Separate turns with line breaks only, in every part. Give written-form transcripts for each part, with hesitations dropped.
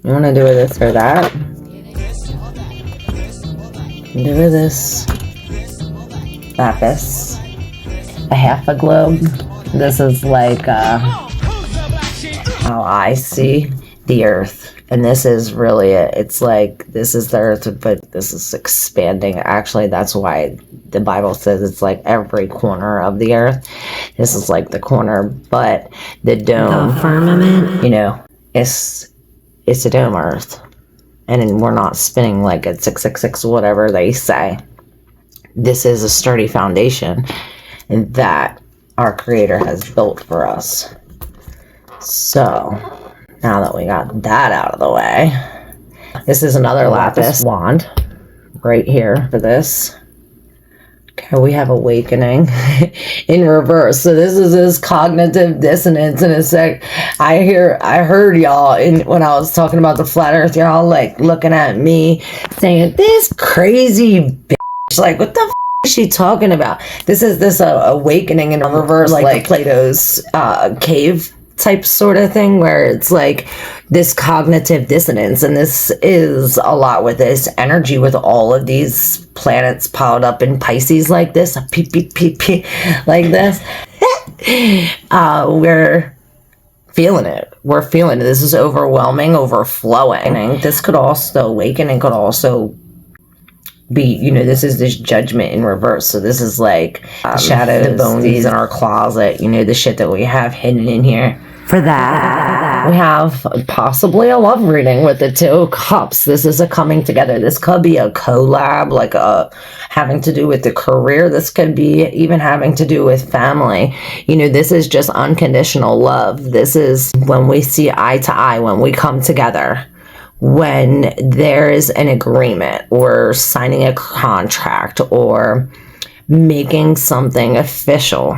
You want to do with this or that? Do with this lapis. A half a globe. This is like how I see the earth. And this is really it. It's like, this is the earth, but this is expanding. Actually, that's why the Bible says it's like every corner of the earth. This is like the corner, but the dome,
the firmament,
you know, it's a dome earth. And we're not spinning like it's 666, whatever they say. This is a sturdy foundation that our Creator has built for us. So, now that we got that out of the way, this is another lapis wand right here for this. Okay, we have awakening in reverse. So this is this cognitive dissonance in a sec. I heard y'all when I was talking about the flat earth, y'all like looking at me saying, this crazy bitch, like what the is she talking about? This is this awakening in reverse, like Plato's cave type sort of thing, where it's like this cognitive dissonance, and this is a lot with this energy with all of these planets piled up in Pisces like this, like this. We're feeling it. We're feeling it. This is overwhelming, overflowing. This could also awaken and could also be, you know, this is this judgment in reverse. So this is like shadows, the bones in our closet, you know, the shit that we have hidden in here.
For that,
we have possibly a love reading with the 2 of Cups. This is a coming together. This could be a collab, like having to do with the career. This could be even having to do with family. You know, this is just unconditional love. This is when we see eye to eye, when we come together, when there is an agreement or signing a contract or making something official.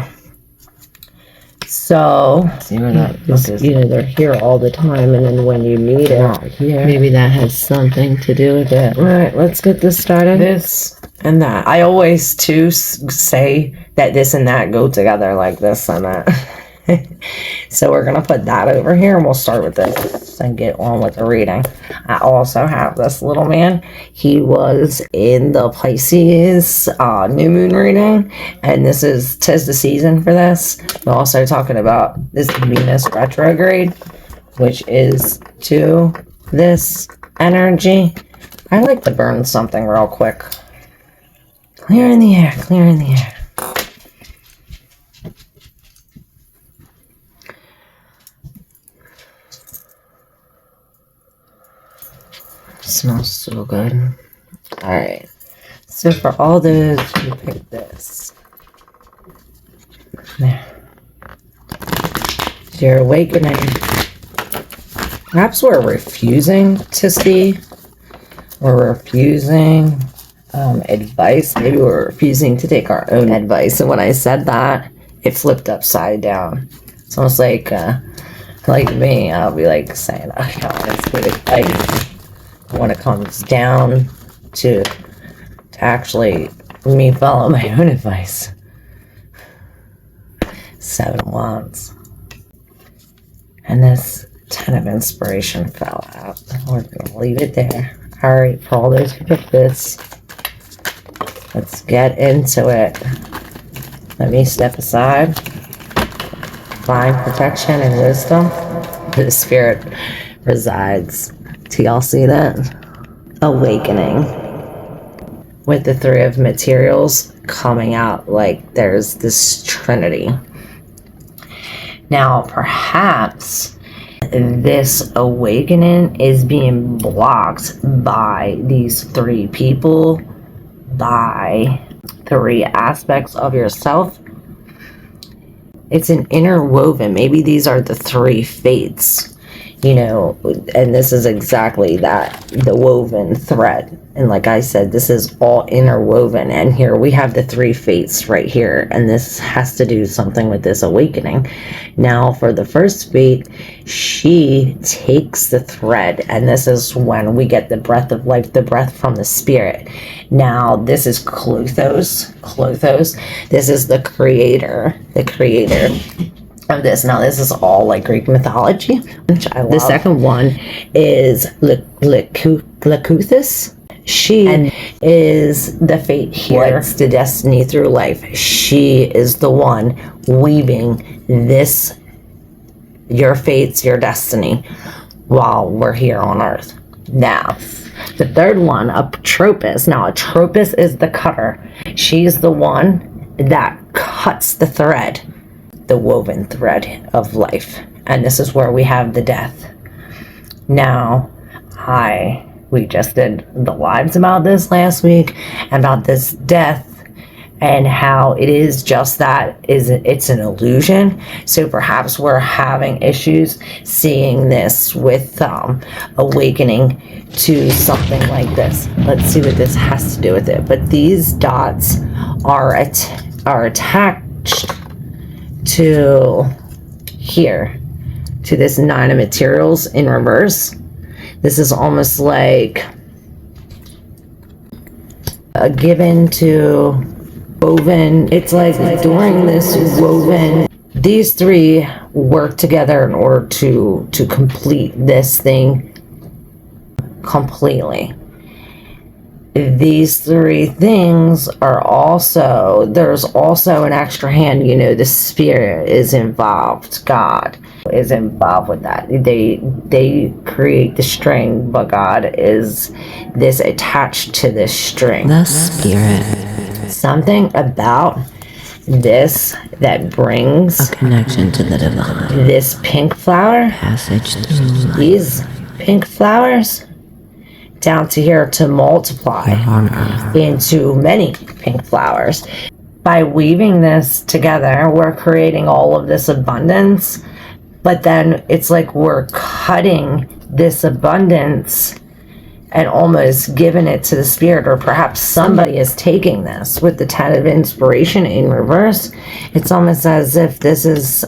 So, you know, they're here all the time, and then when you meet it, maybe that has something to do with it. All right, let's get this started. This and that. I always, too, say that this and that go together, like this and that. So we're going to put that over here, and we'll start with this and get on with the reading. I also have this little man. He was in the Pisces new moon reading, and this is 'tis the season for this. We're also talking about this Venus retrograde, which is to this energy. I like to burn something real quick. Clear in the air, clear in the air. Smells so good. Alright. So for all those who picked this, there. So you're awakening. Perhaps we're refusing to see. We're refusing advice. Maybe we're refusing to take our own advice. And when I said that, it flipped upside down. It's almost like me. I'll be like saying, oh, no, it's good advice. When it comes down to actually me follow my own advice. 7 of Wands. And this 10 of Inspiration fell out. We're going to leave it there. Alright, for all those who picked this, let's get into it. Let me step aside. Divine protection and wisdom. The Spirit resides. Do y'all see that? Awakening. With the 3 of Materials coming out like there's this trinity. Now, perhaps this awakening is being blocked by these 3 people, by 3 aspects of yourself. It's an interwoven. Maybe these are the 3 fates. You know, and this is exactly that, the woven thread. And like I said, this is all interwoven. And here we have the 3 fates right here. And this has to do something with this awakening. Now, for the first fate, she takes the thread. And this is when we get the breath of life, the breath from the spirit. Now, this is Klothos. This is the creator. The creator. of this. Now, this is all like Greek mythology, which I love. The second one is Lakuthis. She is the fate here. What's the destiny through life? She is the one weaving this, your fates, your destiny, while we're here on Earth. Now, the third one, Atropis. Now, Atropis is the cutter. She's the one that cuts the thread, the woven thread of life. And this is where we have the death. Now, we just did the lives about this last week, about this death, and how it is just that, it's an illusion. So perhaps we're having issues seeing this with awakening to something like this. Let's see what this has to do with it. But these dots are attached to here, to this 9 of materials in reverse. This is almost like a given to woven. It's like during this woven, these 3 work together in order to complete this thing completely. These 3 things are also, there's also an extra hand, you know, the spirit is involved, God is involved with that. They create the string, but God is this attached to this string.
The spirit.
Something about this that brings
A connection to the divine.
this pink flower,
Passage through life.
these pink flowers, down to here to multiply
On earth.
into many pink flowers. By weaving this together, we're creating all of this abundance, but then it's like we're cutting this abundance and almost giving it to the spirit, or perhaps somebody is taking this with the 10 of inspiration in reverse. It's almost as if this is,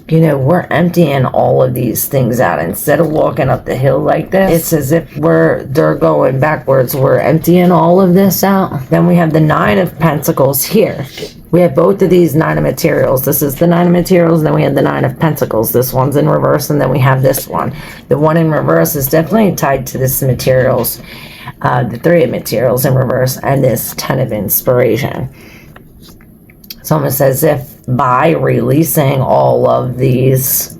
you know, we're emptying all of these things out. Instead of walking up the hill like this, it's as if they're going backwards. We're emptying all of this out. Then we have the 9 of Pentacles here. We have both of these 9 of materials. This is the 9 of materials, then we have the 9 of Pentacles. This one's in reverse, and then we have this one. The one in reverse is definitely tied to this materials, the 3 of materials in reverse, and this 10 of inspiration. It's almost as if by releasing all of these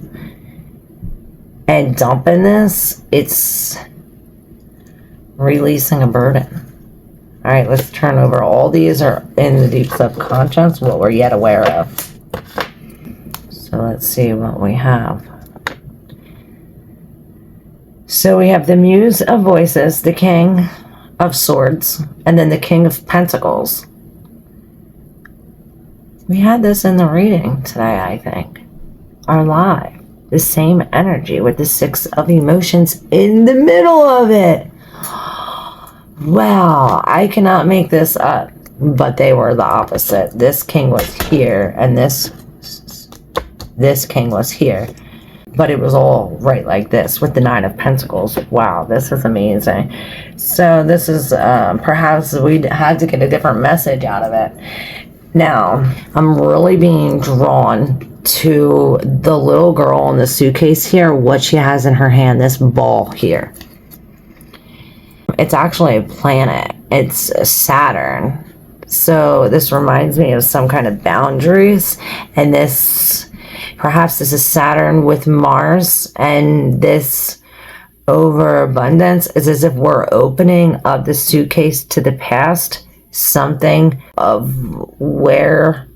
and dumping this, it's releasing a burden. All right, let's turn over. All these are in the deep subconscious, what we're yet aware of. So let's see what we have. So we have the Muse of Voices, the King of Swords, and then the King of Pentacles. We had this in the reading today, I think. Our live. The same energy with the 6 of emotions in the middle of it. Wow, I cannot make this up. But they were the opposite. This king was here, and this king was here. But it was all right like this with the 9 of Pentacles. Wow, this is amazing. So this is, perhaps we had to get a different message out of it. Now, I'm really being drawn to the little girl in the suitcase here, what she has in her hand, this ball here. It's actually a planet. It's Saturn. So this reminds me of some kind of boundaries. And this, perhaps this is Saturn with Mars. And this overabundance is as if we're opening up the suitcase to the past. Something of where,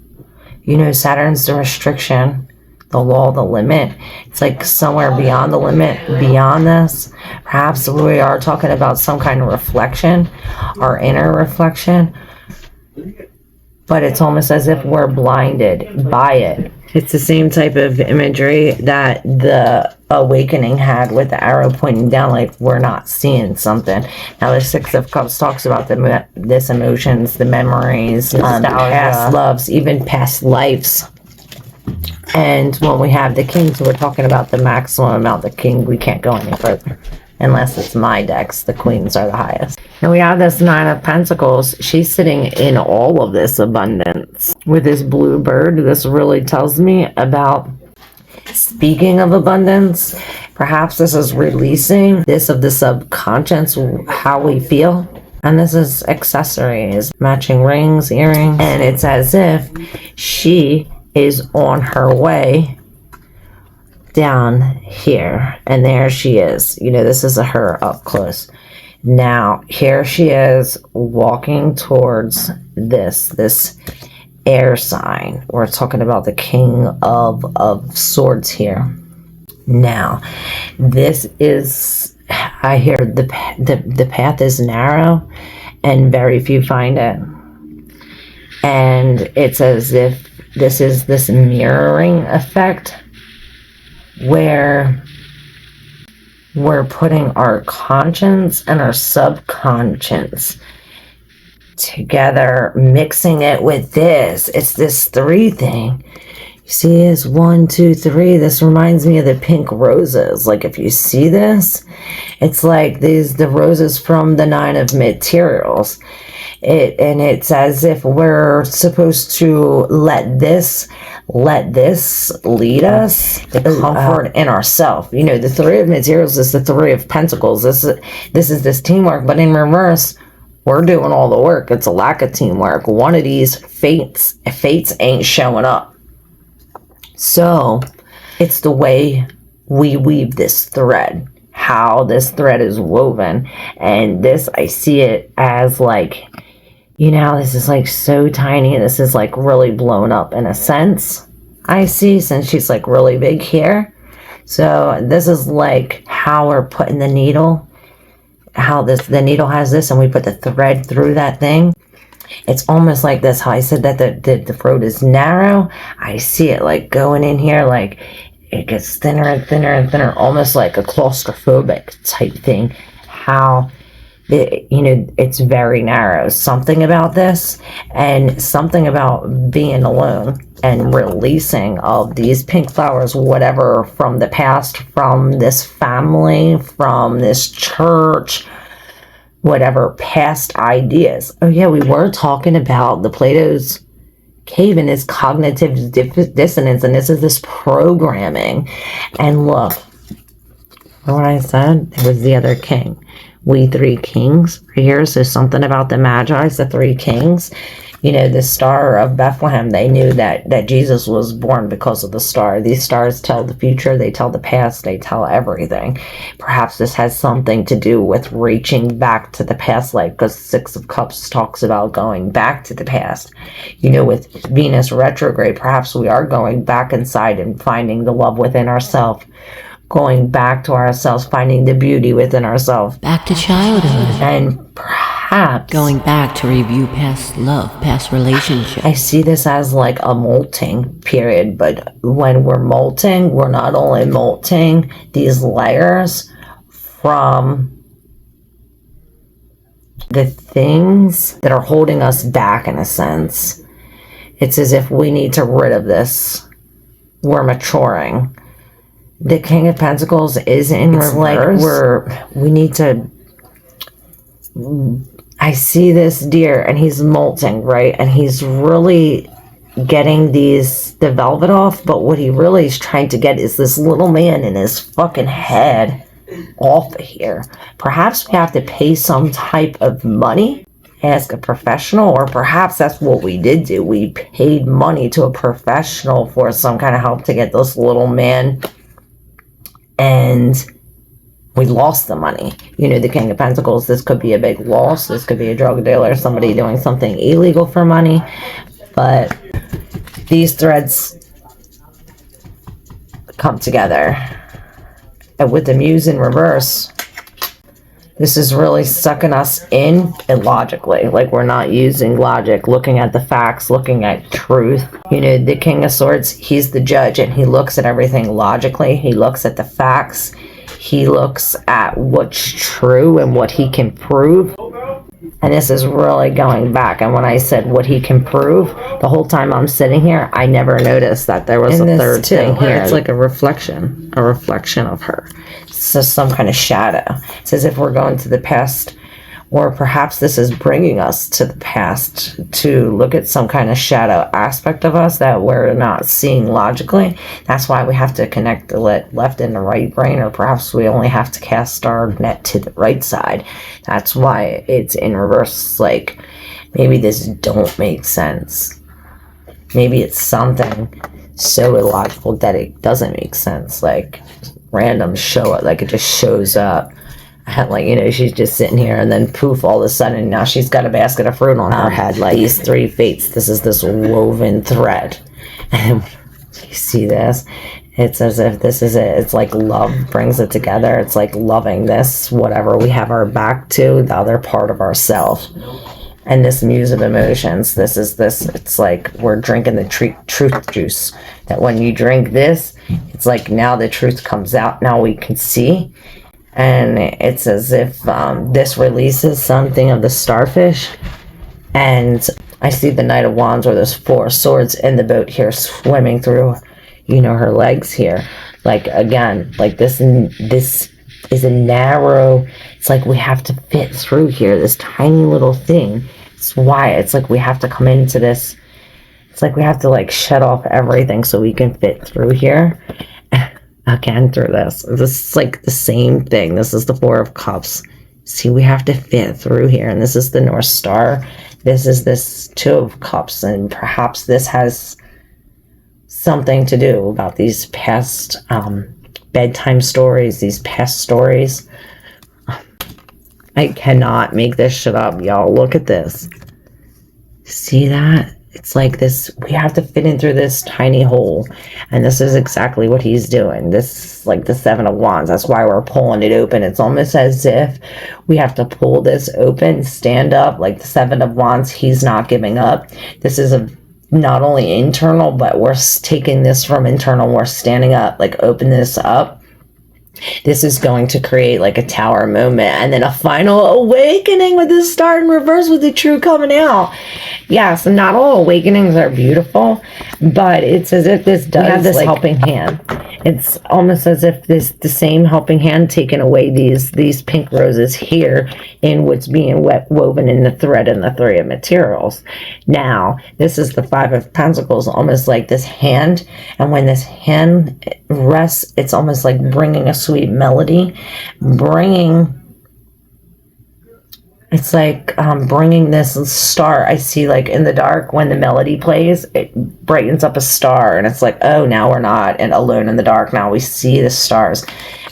you know, Saturn's the restriction, the law, the limit. It's like somewhere beyond the limit, beyond this. Perhaps we are talking about some kind of reflection, our inner reflection. But it's almost as if we're blinded by it. It's the same type of imagery that the awakening had with the arrow pointing down, like we're not seeing something. Now the 6 of Cups talks about this emotions, the memories, past loves, even past lives. And when we have the kings, we're talking about the maximum amount. The king, we can't go any further. Unless it's my decks, the queens are the highest. And we have this Nine of Pentacles. She's sitting in all of this abundance with this blue bird. This really tells me about, speaking of abundance, perhaps this is releasing this of the subconscious, how we feel. And this is accessories, matching rings, earrings. And it's as if she is on her way down here. And there she is. You know, this is her up close. Now, here she is walking towards this air sign. We're talking about the King of Swords here. Now, this is, I hear the path is narrow and very few find it. And it's as if this is this mirroring effect where we're putting our conscience and our subconscious together, mixing it with this. It's this 3 thing. You see, it's 1, 2, 3. This reminds me of the pink roses. Like, if you see this, it's like the roses from the 9 of materials. And it's as if we're supposed to let this lead us, the comfort in ourselves. You know, the 3 of materials is the 3 of pentacles. This is this teamwork, but in reverse, we're doing all the work. It's a lack of teamwork. One of these fates ain't showing up. So it's the way we weave this thread, how this thread is woven. And this, I see it as like, you know, this is like so tiny. This is like really blown up in a sense. I see, since she's like really big here. So this is like how we're putting the needle, how the needle has this, and we put the thread through that thing. It's almost like this, how I said that the throat is narrow. I see it like going in here, like it gets thinner and thinner and thinner, almost like a claustrophobic type thing. How you know, it's very narrow. Something about this, and something about being alone and releasing of these pink flowers, whatever, from the past, from this family, from this church, whatever past ideas. Oh yeah, we were talking about the Plato's cave and his cognitive dissonance, and this is this programming. And look, what I said, it was the other king. We 3 kings right here. So something about the Magi, the 3 kings. You know, the star of Bethlehem, they knew that Jesus was born because of the star. These stars tell the future, they tell the past, they tell everything. Perhaps this has something to do with reaching back to the past, like, because 6 of Cups talks about going back to the past. You know, with Venus retrograde, perhaps we are going back inside and finding the love within ourselves. Going back to ourselves, finding the beauty within ourselves.
Back to childhood.
And perhaps
going back to review past love, past relationships.
I see this as like a molting period, but when we're molting, we're not only molting these layers from the things that are holding us back in a sense. It's as if we need to rid of this. We're maturing. The King of Pentacles is in reverse. Like we need to. I see this deer, and he's molting, right? And he's really getting the velvet off. But what he really is trying to get is this little man in his fucking head off of here. Perhaps we have to pay some type of money, ask a professional, or perhaps that's what we did do. We paid money to a professional for some kind of help to get this little man. And we lost the money. You know, the King of Pentacles, this could be a big loss. This could be a drug dealer, somebody doing something illegal for money. But these threads come together. And with the Muse in reverse, this is really sucking us in illogically. Like, we're not using logic, looking at the facts, looking at truth. You know, the King of Swords, he's the judge, and he looks at everything logically. He looks at the facts. He looks at what's true and what he can prove. And this is really going back. And when I said what he can prove, the whole time I'm sitting here, I never noticed that there was a third thing here. It's like a reflection of her. So some kind of shadow. It's as if we're going to the past Or perhaps this is bringing us to the past to look at some kind of shadow aspect of us that we're not seeing logically. That's why we have to connect the left and the right brain, or perhaps we only have to cast our net to the right side. That's why it's in reverse. Like, maybe this don't make sense. Maybe it's something so illogical that it doesn't make sense. Like, random show up, like it just shows up. Like, she's just sitting here, and then poof, all of a sudden now she's got a basket of fruit on her head. Like, these three fates, this is this woven thread. And you see this, it's as if this is it. It's like love brings it together. It's like loving this, whatever we have our back to, the other part of ourselves. And this muse of emotions, this is this, it's like we're drinking the truth juice. That when you drink this, it's like now the truth comes out, now we can see. And it's as if this releases something of the starfish. And I see the Knight of Wands, or there's 4 swords in the boat here swimming through, her legs here. Like, again, like this is a narrow, it's like we have to fit through here, this tiny little thing. It's why it's like we have to come into this. It's like we have to like shut off everything so we can fit through here. Again, through this is like the same thing. This is the 4 of Cups. See, we have to fit through here, and this is the North Star. This is this 2 of Cups, and perhaps this has something to do about these past bedtime stories, these past stories. I cannot make this shit up, y'all. Look at this. See that? It's like this, we have to fit in through this tiny hole. And this is exactly what he's doing. This is like the 7 of Wands. That's why we're pulling it open. It's almost as if we have to pull this open, stand up. Like the 7 of Wands, he's not giving up. This is not only internal, but we're taking this from internal. We're standing up, like open this up. This is going to create like a tower moment, and then a final awakening with the star in reverse with the true coming out. Yes, not all awakenings are beautiful, but it's as if this does have this like, helping hand. It's almost as if the same helping hand taking away these pink roses here in what's being woven in the thread and the 3 of materials. Now, this is the 5 of Pentacles, almost like this hand, and when this hand rests, it's almost like bringing a sweet melody, it's like bringing this star. I see like in the dark when the melody plays, it brightens up a star, and it's like, oh, now we're not alone in the dark. Now we see the stars.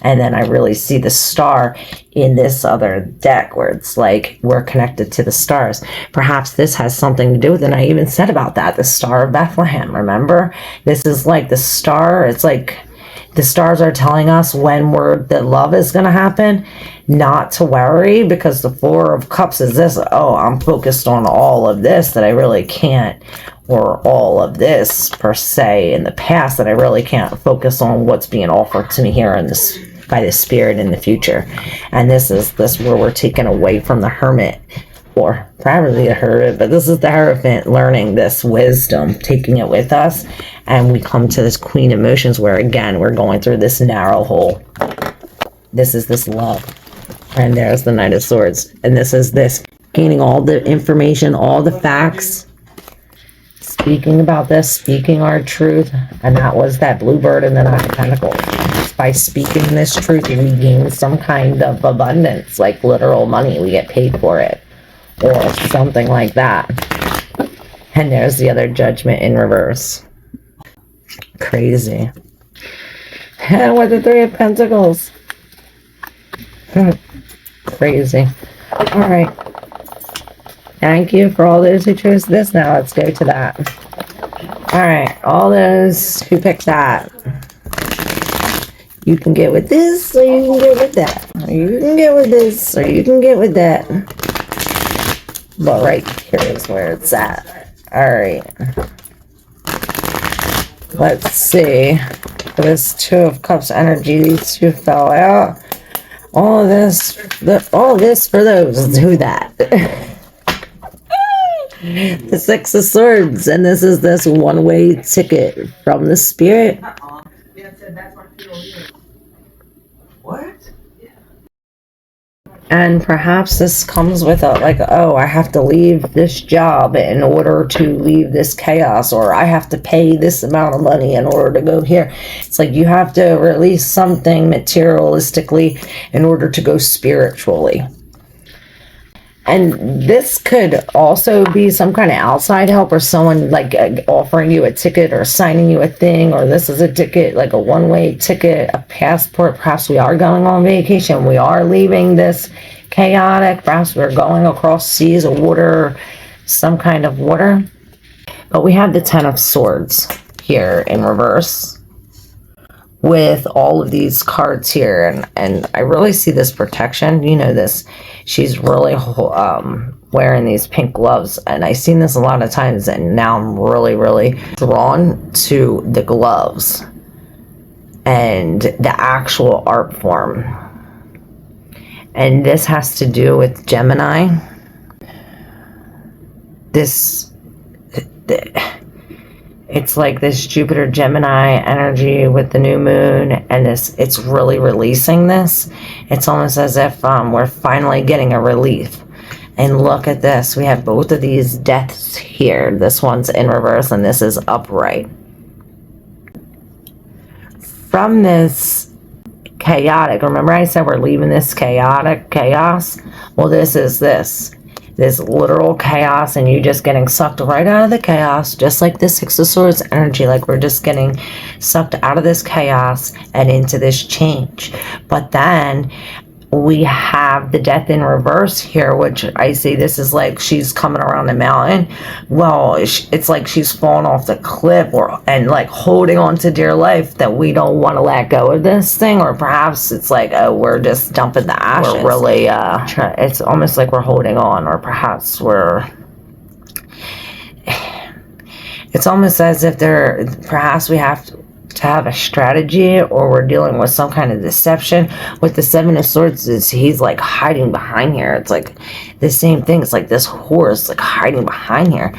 And then I really see the star in this other deck where it's like we're connected to the stars. Perhaps this has something to do with it. And I even said about that, the Star of Bethlehem, remember? This is like the star. It's like the stars are telling us when the love is going to happen, not to worry, because the 4 of Cups is this, oh, I'm focused on all of this that I really can't, or all of this per se in the past that I really can't focus on what's being offered to me here in this by the Spirit in the future. And this is where we're taken away from the Hermit, or probably the Hermit, but this is the Hierophant learning this wisdom, taking it with us, and we come to this Queen Emotions where again we're going through this narrow hole. This is this love, and there's the Knight of Swords, and this is this gaining all the information, all the facts, speaking about this, speaking our truth, and that was that Bluebird and the Nine of Pentacles. By speaking this truth, we gain some kind of abundance, like literal money. We get paid for it, or something like that. And there's the other Judgment in reverse. Crazy. And with the 3 of Pentacles. Crazy. All right. Thank you for all those who chose this. Now let's go to that. All right. All those who picked that. You can get with this, or you can get with that. Or you can get with this, or you can get with that. But right here is where it's at. Alright. Let's see. This 2 of Cups energy, these 2 fell out. All this for those who that. The 6 of Swords, and this is this one-way ticket from the Spirit.
What?
And perhaps this comes with a, like, oh, I have to leave this job in order to leave this chaos, or I have to pay this amount of money in order to go here. It's like you have to release something materialistically in order to go spiritually. And this could also be some kind of outside help, or someone like offering you a ticket or signing you a thing, or this is a ticket, like a one-way ticket, a passport. Perhaps we are going on vacation. We are leaving this chaotic. Perhaps we're going across seas of water, some kind of water. But we have the Ten of Swords here in reverse, with all of these cards here, and I really see this protection. You know, this, she's really wearing these pink gloves, and I've seen this a lot of times, and now I'm really drawn to the gloves and the actual art form. And this has to do with Gemini. It's like this Jupiter Gemini energy with the new moon, and this, it's really releasing this. It's almost as if we're finally getting a relief. And look at this, we have both of these deaths here. This one's in reverse and this is upright. From this chaotic, remember I said we're leaving this chaotic chaos? Well, this is this literal chaos, and you just getting sucked right out of the chaos, just like this Six of Swords energy, like we're just getting sucked out of this chaos and into this change. But then we have the death in reverse here, which I see this is like she's coming around the mountain. Well, it's like she's falling off the cliff, and like holding on to dear life, that we don't want to let go of this thing. Or perhaps it's like, oh, we're just dumping the ashes. We're really it's almost like we're holding on, or perhaps it's almost as if perhaps we have to have a strategy, or we're dealing with some kind of deception. With the Seven of Swords, is he's like hiding behind here. It's like the same thing. It's like this horse like hiding behind here.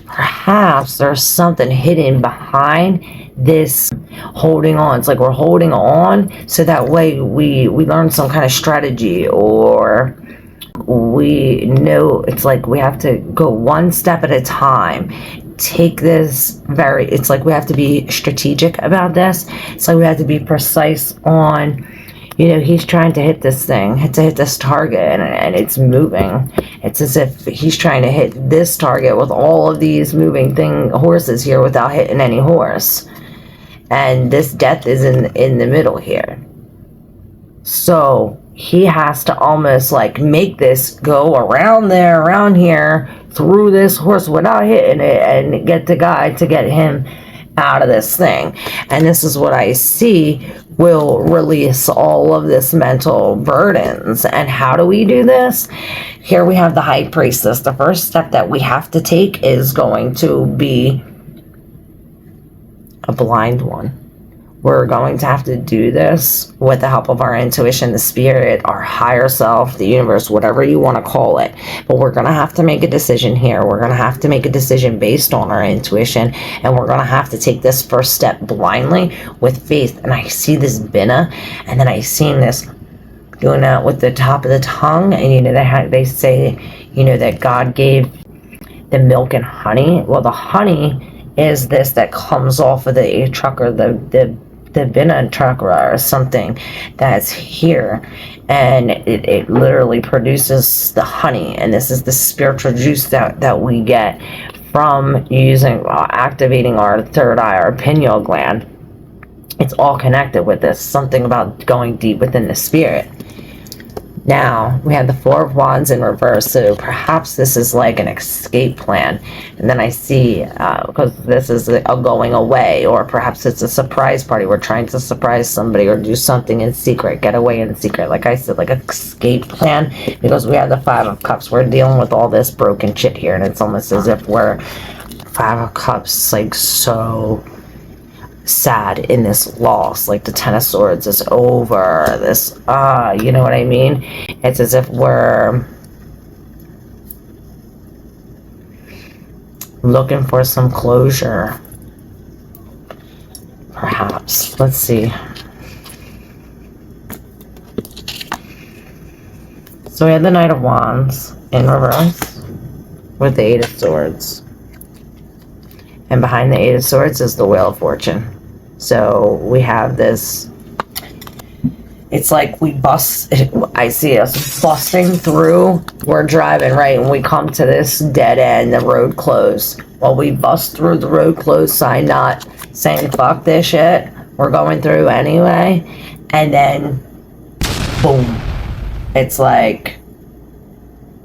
Perhaps there's something hidden behind this holding on. It's like we're holding on so that way we learn some kind of strategy, or we know, it's like we have to go one step at a time. Take this it's like we have to be strategic about this. It's like we have to be precise on, you know, he's trying to hit this thing, to hit this target, and it's moving. It's as if he's trying to hit this target with all of these moving horses here without hitting any horse. And this death is in the middle here. So he has to almost like make this go around here, through this horse without hitting it, and get the guy to get him out of this thing. And this is what I see will release all of this mental burdens. And how do we do this? Here we have the High Priestess. The first step that we have to take is going to be a blind one. We're going to have to do this with the help of our intuition, the spirit, our higher self, the universe, whatever you want to call it. But we're going to have to make a decision here. We're going to have to make a decision based on our intuition. And we're going to have to take this first step blindly with faith. And I see this Binna, and then I seen this doing that with the top of the tongue. And, you know, they say, you know, that God gave the milk and honey. Well, the honey is this that comes off of the chakra, the Binna chakra, or something that's here, and it literally produces the honey. And this is the spiritual juice that we get from activating our third eye, our pineal gland. It's all connected with this, something about going deep within the spirit. Now we have the Four of Wands in reverse, so perhaps this is like an escape plan. And then I see, because this is a going away, or perhaps it's a surprise party. We're trying to surprise somebody or do something in secret, get away in secret. Like I said, like an escape plan, because we have the Five of Cups. We're dealing with all this broken shit here, and it's almost as if we're Five of Cups, like so sad in this loss. Like the Ten of Swords is over, this you know what I mean? It's as if we're looking for some closure, perhaps. Let's see. So we had the Knight of Wands in reverse with the Eight of Swords. And behind the Eight of Swords is the Wheel of Fortune. So we have this, it's like I see us busting through, we're driving, right, and we come to this dead end, the road closed. Well, we bust through the road closed sign, not saying fuck this shit, we're going through anyway, and then, boom, it's like,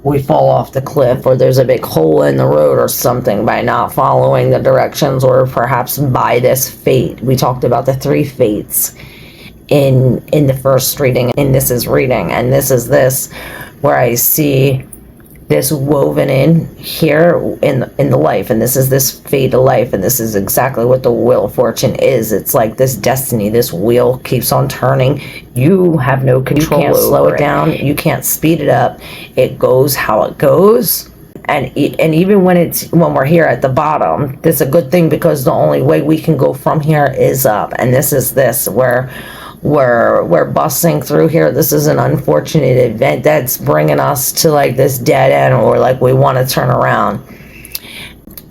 we fall off the cliff, or there's a big hole in the road or something by not following the directions, or perhaps by this fate. We talked about the 3 fates in the first reading, and this is reading, and this is this, where I see this woven in here in the life, and this is this fate of life, and this is exactly what the Wheel of Fortune is. It's like this destiny, this wheel keeps on turning. You have no control. You can't slow it down, you can't speed it up. It goes how it goes. And even when we're here at the bottom, this is a good thing, because the only way we can go from here is up. And this is this, where we're busting through here. This is an unfortunate event that's bringing us to like this dead end, or like we want to turn around.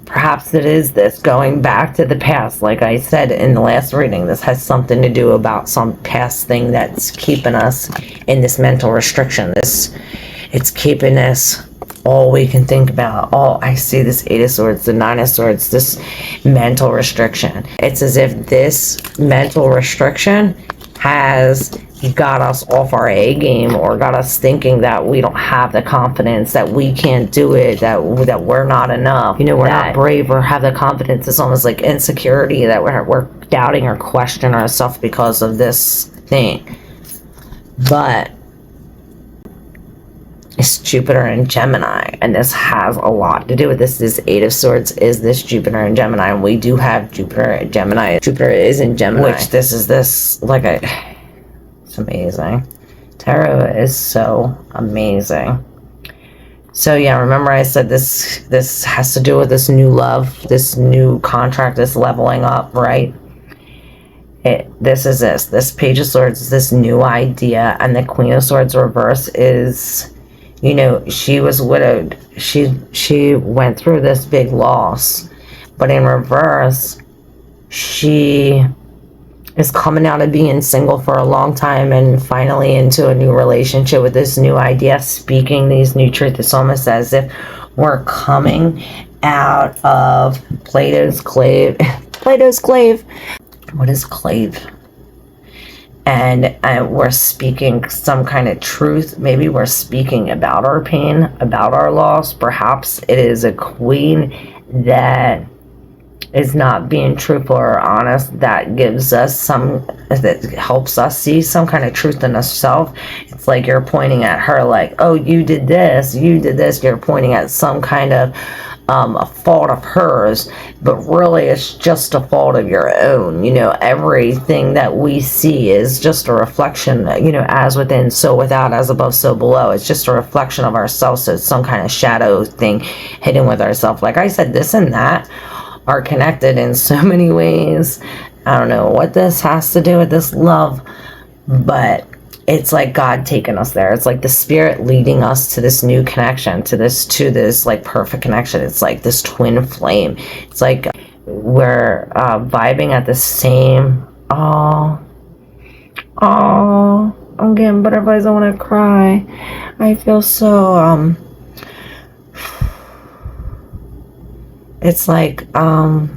Perhaps it is this going back to the past. Like I said in the last reading, this has something to do about some past thing that's keeping us in this mental restriction. It's keeping us, all we can think about. I see this Eight of Swords, the Nine of Swords, this mental restriction. It's as if this mental restriction has got us off our A game, or got us thinking that we don't have the confidence, that we can't do it, that we're not enough, we're not brave or have the confidence. It's almost like insecurity, that we're doubting or questioning ourselves because of this thing. But it's Jupiter and Gemini, and this has a lot to do with this. This Eight of Swords is this Jupiter and Gemini, and we do have Jupiter and Gemini. Jupiter is in Gemini, which it's amazing. Tarot is so amazing. So yeah, remember I said this has to do with this new love, this new contract, this leveling up, right? This Page of Swords is this new idea, and the Queen of Swords reverse is, she was widowed. She went through this big loss, but in reverse, she is coming out of being single for a long time and finally into a new relationship with this new idea, speaking these new truths. It's almost as if we're coming out of Plato's clave. What is clave? And we're speaking some kind of truth. Maybe we're speaking about our pain, about our loss. Perhaps it is a queen that is not being truthful or honest, that gives us that helps us see some kind of truth in ourselves. It's like you're pointing at her like, oh, you did this. You're pointing at some kind of a fault of hers, but really it's just a fault of your own. Everything that we see is just a reflection, as within, so without, as above, so below. It's just a reflection of ourselves. So it's some kind of shadow thing hidden with ourselves. Like I said, this and that are connected in so many ways. I don't know what this has to do with this love, but it's like God taking us there. It's like the spirit leading us to this new connection, to this like perfect connection. It's like this twin flame. It's like we're vibing at the same. I'm getting butterflies. I want to cry. I feel so it's like all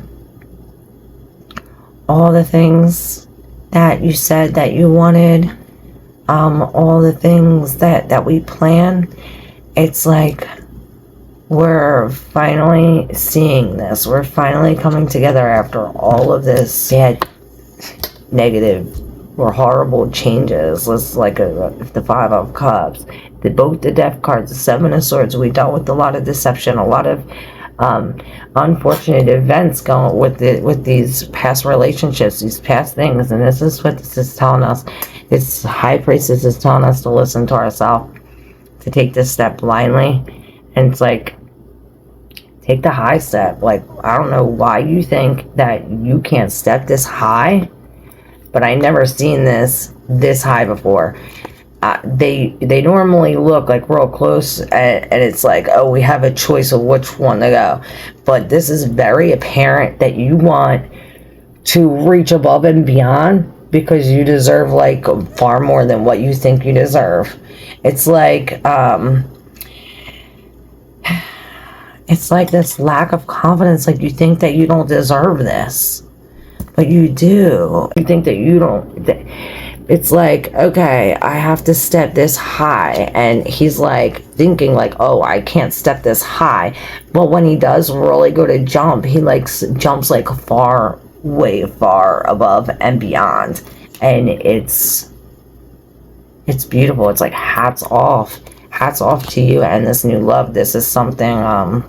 the things that you said that you wanted, all the things that we plan, it's like we're finally seeing this. We're finally coming together after all of this bad, negative, or horrible changes. It's like the Five of Cups, both the Death cards, the Seven of Swords. We dealt with a lot of deception, a lot of unfortunate events going with these past relationships, these past things, and this is what this is telling us. This High Priestess is telling us to listen to ourselves, to take this step blindly, and it's like, take the high step. Like, I don't know why you think that you can't step this high, but I never seen this high before. they normally look like real close, and it's like, oh, we have a choice of which one to go. But this is very apparent that you want to reach above and beyond, because you deserve like far more than what you think you deserve. It's like this lack of confidence, like you think that you don't deserve this, but you do. You think that you don't. It's like, okay, I have to step this high, and he's like thinking like, oh, I can't step this high. But when he does really go to jump, he like jumps like far, way far above and beyond, and it's beautiful. It's like hats off to you and this new love. This is something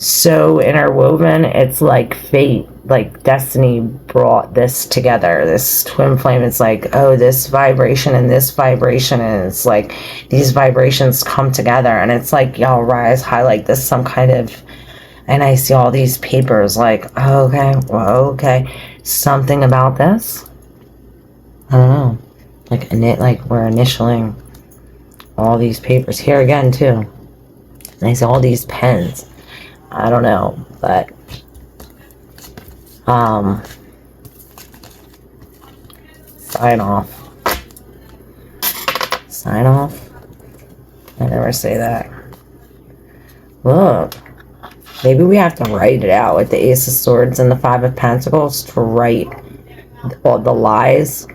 so interwoven. It's like fate, like destiny brought this together, this twin flame. It's like, oh, this vibration and this vibration, and it's like these vibrations come together, and it's like y'all rise high like this, some kind of. And I see all these papers like, oh, okay, well, okay, something about this, I don't know, like we're initialing all these papers here again too. And I see all these pens. I don't know, but sign off. I never say that. Look, maybe we have to write it out with the Ace of Swords and the Five of Pentacles, to write all the lies,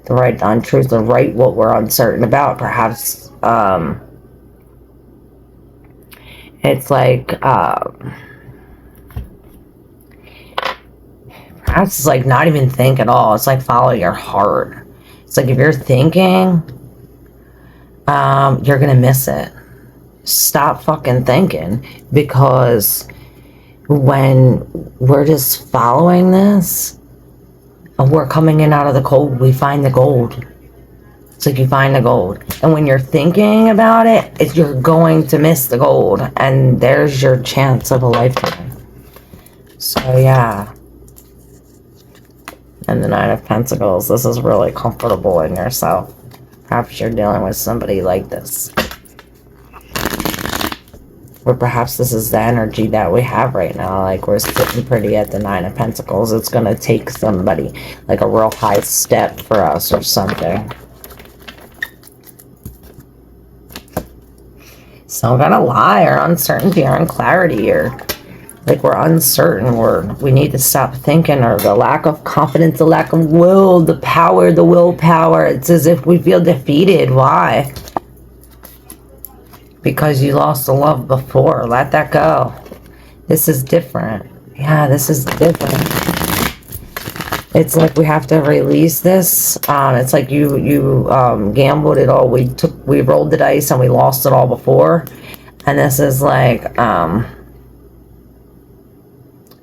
to write the untruths, to write what we're uncertain about. Perhaps it's like perhaps it's like not even think at all. It's like follow your heart. It's like if you're thinking, you're gonna miss it. Stop fucking thinking, because when we're just following this, we're coming in out of the cold, we find the gold. It's like you find the gold, and when you're thinking about it, you're going to miss the gold, and there's your chance of a lifetime. So yeah. And the Nine of Pentacles, this is really comfortable in yourself. Perhaps you're dealing with somebody like this, or perhaps this is the energy that we have right now. Like we're sitting pretty at the Nine of Pentacles. It's gonna take somebody like a real high step for us or something. Some kind of lie or uncertainty or unclarity, or like we're uncertain, we need to stop thinking, or the lack of confidence, the lack of will, the power, the willpower. It's as if we feel defeated. Why? Because you lost the love before. Let that go. This is different. Yeah, this is different. It's like we have to release this. It's like you gambled it all. We rolled the dice and we lost it all before. And this is like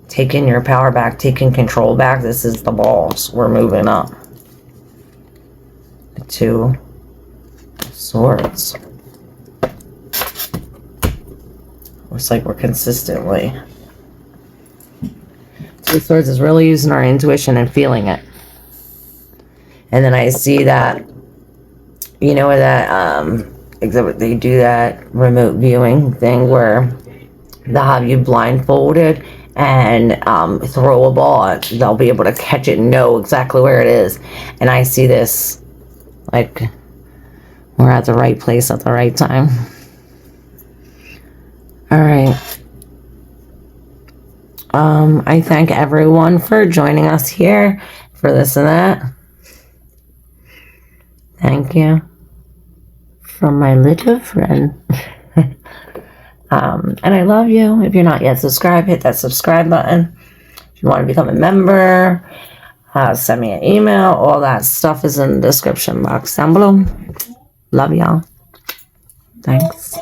taking your power back, taking control back. This is the balls. We're moving up. The Two of Swords. Looks like we're consistently. Two of Swords is really using our intuition and feeling it. And then I see that, you know, that exhibit, they do that remote viewing thing where they'll have you blindfolded and throw a ball. They'll be able to catch it and know exactly where it is. And I see this, like, we're at the right place at the right time. All right. I thank everyone for joining us here for this and that. Thank you. From my little friend. And I love you. If you're not yet subscribed, hit that subscribe button. If you want to become a member, send me an email. All that stuff is in the description box down below. Love y'all. Thanks.